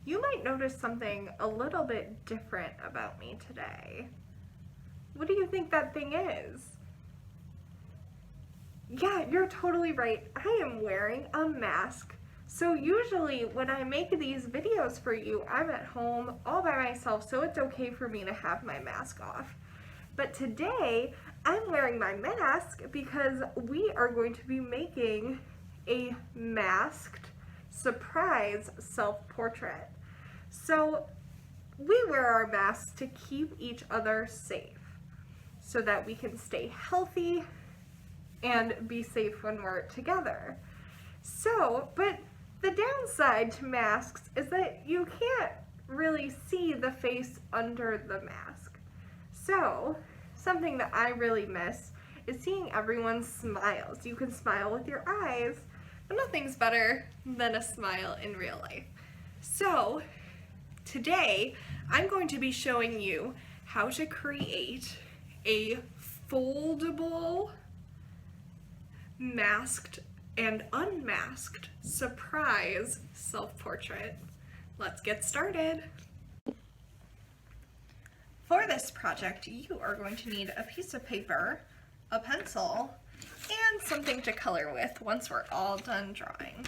you might notice something a little bit different about me today. What do you think that thing is? Yeah, you're totally right. I am wearing a mask. So usually when I make these videos for you, I'm at home all by myself, so it's okay for me to have my mask off. But today, I'm wearing my mask because we are going to be making a masked surprise self-portrait. So we wear our masks to keep each other safe so that we can stay healthy and be safe when we're together. So, but the downside to masks is that you can't really see the face under the mask. So, something that I really miss is seeing everyone's smiles. You can smile with your eyes, but nothing's better than a smile in real life. So, today I'm going to be showing you how to create a foldable masked and unmasked surprise self-portrait. Let's get started. For this project, you are going to need a piece of paper, a pencil, and something to color with once we're all done drawing.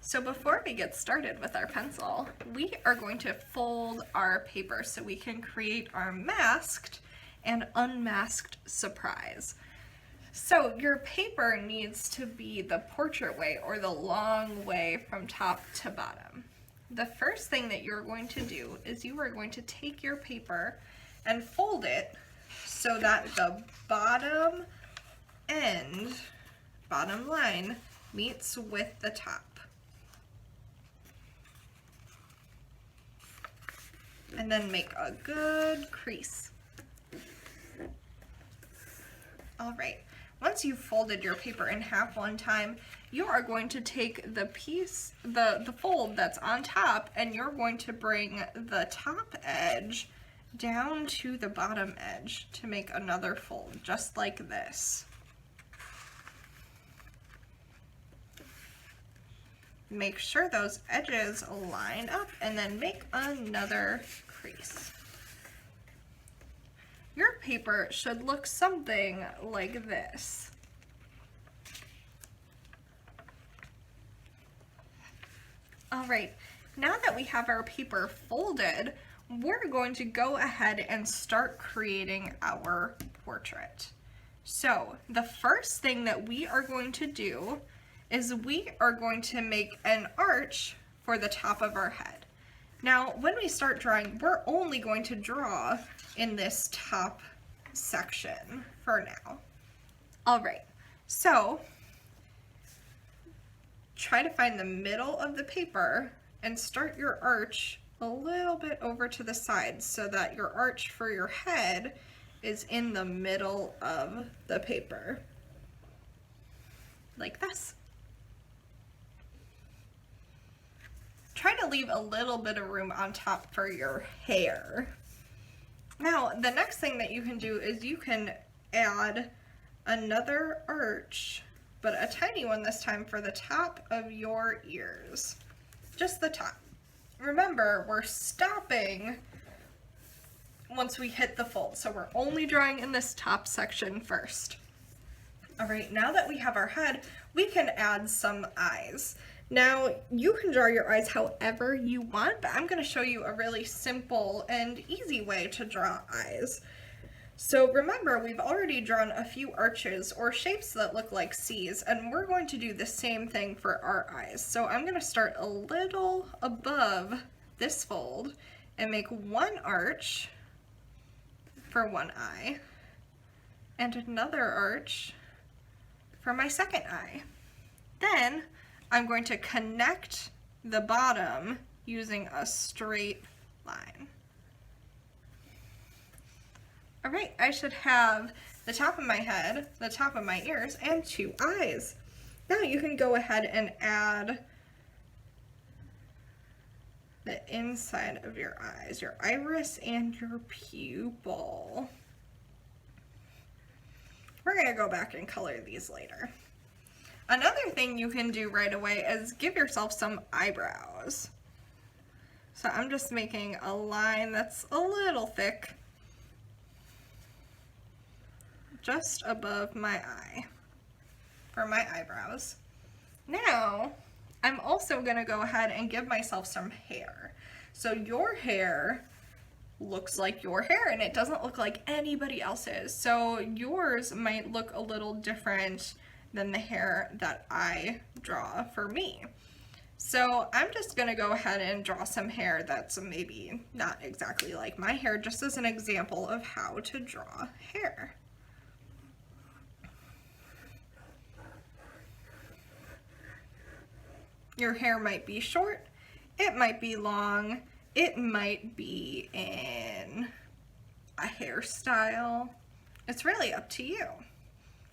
So before we get started with our pencil, we are going to fold our paper so we can create our masked and unmasked surprise. So your paper needs to be the portrait way or the long way from top to bottom. The first thing that you're going to do is you are going to take your paper and fold it so that the bottom end, bottom line, meets with the top. And then make a good crease. All right. Once you've folded your paper in half one time, you are going to take the piece, the fold that's on top, and you're going to bring the top edge down to the bottom edge to make another fold, just like this. Make sure those edges line up and then make another crease. Your paper should look something like this. All right, now that we have our paper folded, we're going to go ahead and start creating our portrait. So the first thing that we are going to do is we are going to make an arch for the top of our head. Now, when we start drawing, we're only going to draw in this top section for now. All right, so try to find the middle of the paper and start your arch a little bit over to the side so that your arch for your head is in the middle of the paper, like this. Try to leave a little bit of room on top for your hair. Now, the next thing that you can do is you can add another arch, but a tiny one this time for the top of your ears. Just the top. Remember, we're stopping once we hit the fold, so we're only drawing in this top section first. All right, now that we have our head, we can add some eyes. Now, you can draw your eyes however you want, but I'm going to show you a really simple and easy way to draw eyes. So remember, we've already drawn a few arches or shapes that look like C's, and we're going to do the same thing for our eyes. So I'm going to start a little above this fold and make one arch for one eye and another arch for my second eye. Then I'm going to connect the bottom using a straight line. All right, I should have the top of my head, the top of my ears, and two eyes. Now you can go ahead and add the inside of your eyes, your iris and your pupil. We're gonna go back and color these later. Another thing you can do right away is give yourself some eyebrows. So I'm just making a line that's a little thick, just above my eye, for my eyebrows. Now, I'm also gonna go ahead and give myself some hair. So your hair looks like your hair and it doesn't look like anybody else's. So yours might look a little different than the hair that I draw for me. So I'm just gonna go ahead and draw some hair that's maybe not exactly like my hair, just as an example of how to draw hair. Your hair might be short, it might be long, it might be in a hairstyle. It's really up to you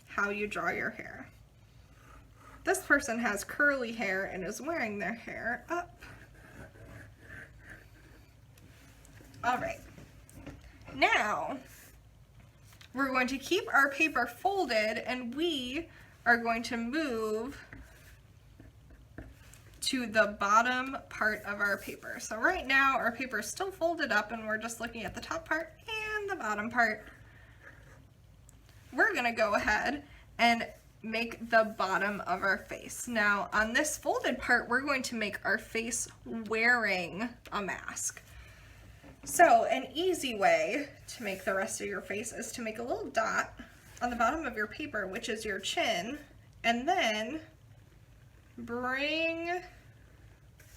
how you draw your hair. This person has curly hair and is wearing their hair up. All right, now we're going to keep our paper folded and we are going to move to the bottom part of our paper. So right now our paper is still folded up and we're just looking at the top part and the bottom part. We're gonna go ahead and make the bottom of our face. Now on this folded part, we're going to make our face wearing a mask. So an easy way to make the rest of your face is to make a little dot on the bottom of your paper, which is your chin, and then bring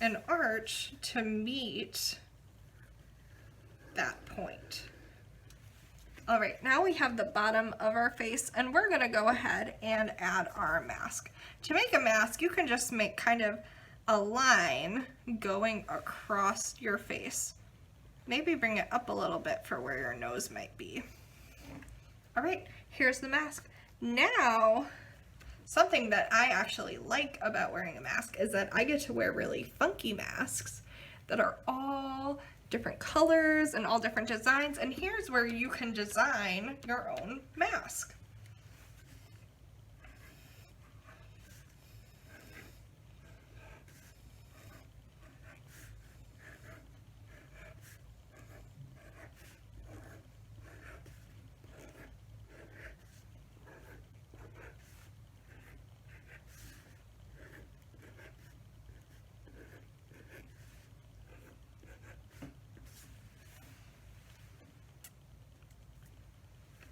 an arch to meet that point. All right, now we have the bottom of our face and we're gonna go ahead and add our mask. To make a mask, you can just make kind of a line going across your face. Maybe bring it up a little bit for where your nose might be. All right, here's the mask. Now, something that I actually like about wearing a mask is that I get to wear really funky masks that are all different colors and all different designs, and here's where you can design your own mask.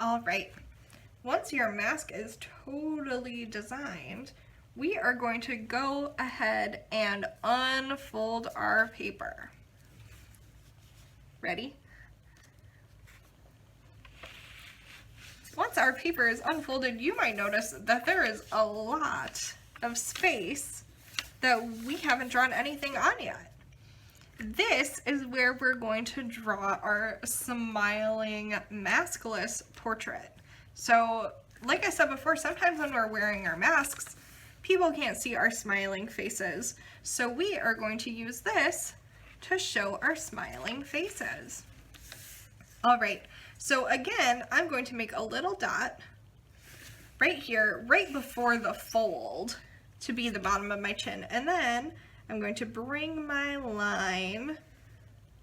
All right, once your mask is totally designed, we are going to go ahead and unfold our paper. Ready? Once our paper is unfolded, you might notice that there is a lot of space that we haven't drawn anything on yet. This is where we're going to draw our smiling maskless portrait. So, like I said before, sometimes when we're wearing our masks, people can't see our smiling faces. So we are going to use this to show our smiling faces. All right, so again, I'm going to make a little dot right here, right before the fold to be the bottom of my chin. And then I'm going to bring my line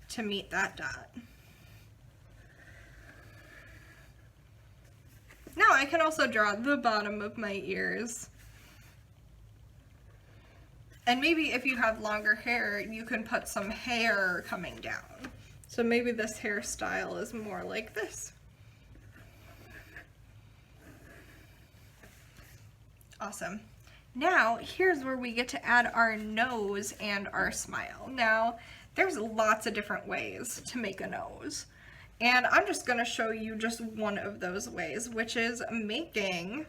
to meet that dot. Now I can also draw the bottom of my ears. And maybe if you have longer hair, you can put some hair coming down. So maybe this hairstyle is more like this. Awesome. Now, here's where we get to add our nose and our smile. Now, there's lots of different ways to make a nose. And I'm just gonna show you just one of those ways, which is making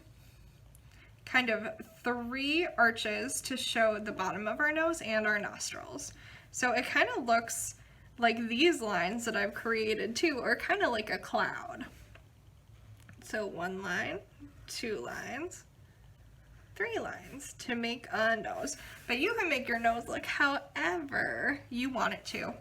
kind of 3 arches to show the bottom of our nose and our nostrils. So it kind of looks like these lines that I've created too are kind of like a cloud. So 1 line, 2 lines, 3 lines to make a nose. But you can make your nose look however you want it to.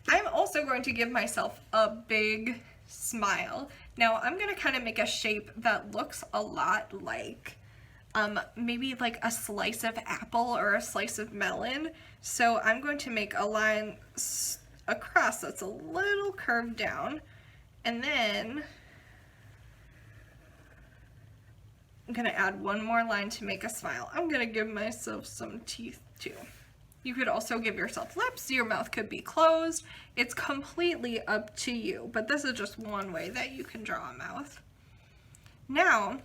I'm also going to give myself a big smile. Now I'm going to kind of make a shape that looks a lot like maybe like a slice of apple or a slice of melon. So I'm going to make a line across that's a little curved down, and then I'm gonna add one more line to make a smile. I'm gonna give myself some teeth too. You could also give yourself lips. Your mouth could be closed. It's completely up to you, but this is just one way that you can draw a mouth. Now,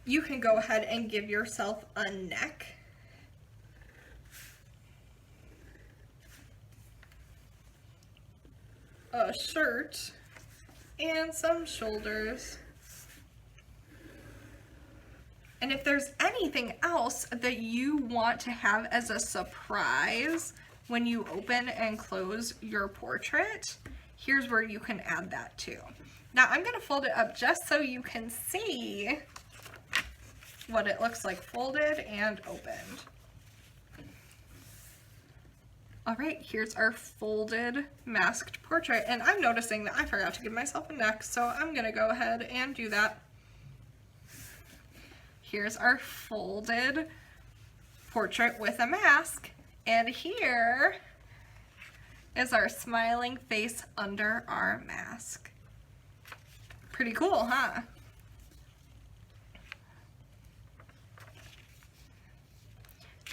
you can go ahead and give yourself a neck. A shirt, and some shoulders. And if there's anything else that you want to have as a surprise when you open and close your portrait, here's where you can add that too. Now I'm going to fold it up just so you can see what it looks like folded and opened. All right, here's our folded masked portrait, and I'm noticing that I forgot to give myself a neck, so I'm gonna go ahead and do that. Here's our folded portrait with a mask, and here is our smiling face under our mask. Pretty cool, huh?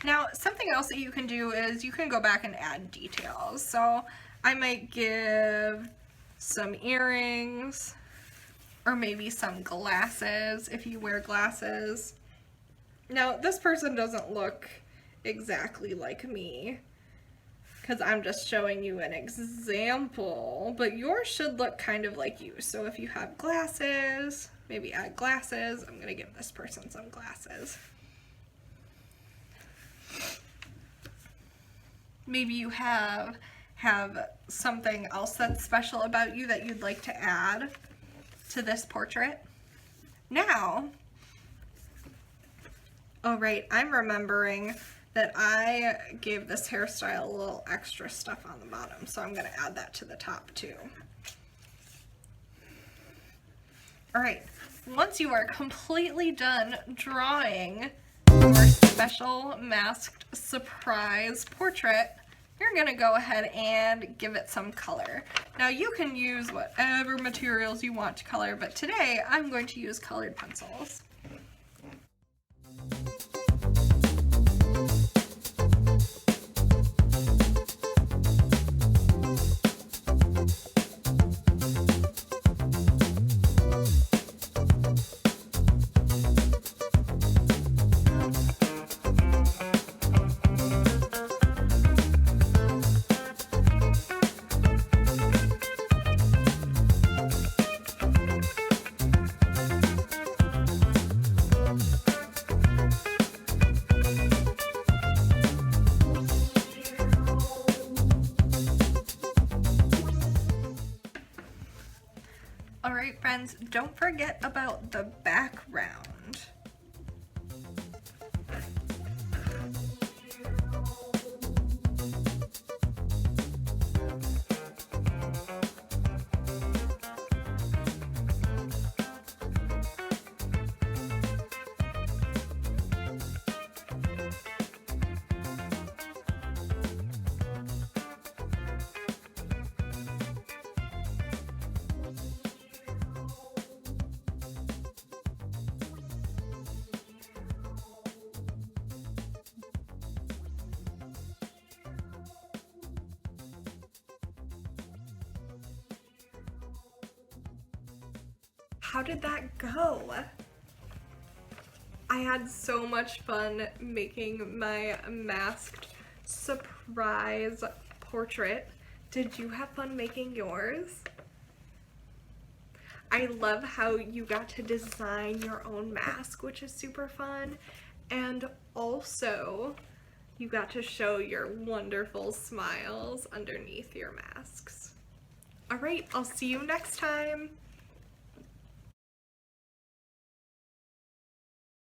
Now, something else that you can do is you can go back and add details. So I might give some earrings, or maybe some glasses if you wear glasses. Now, this person doesn't look exactly like me because I'm just showing you an example, but yours should look kind of like you. So if you have glasses, maybe add glasses. I'm gonna give this person some glasses. Maybe you have something else that's special about you that you'd like to add to this portrait. Now, oh right, I'm remembering that I gave this hairstyle a little extra stuff on the bottom, so I'm gonna add that to the top too. All right, once you are completely done drawing your special masked surprise portrait, you're gonna go ahead and give it some color. Now you can use whatever materials you want to color, but today I'm going to use colored pencils. Alright friends, don't forget about the background. How did that go? I had so much fun making my masked surprise portrait. Did you have fun making yours? I love how you got to design your own mask, which is super fun. And also, you got to show your wonderful smiles underneath your masks. All right, I'll see you next time.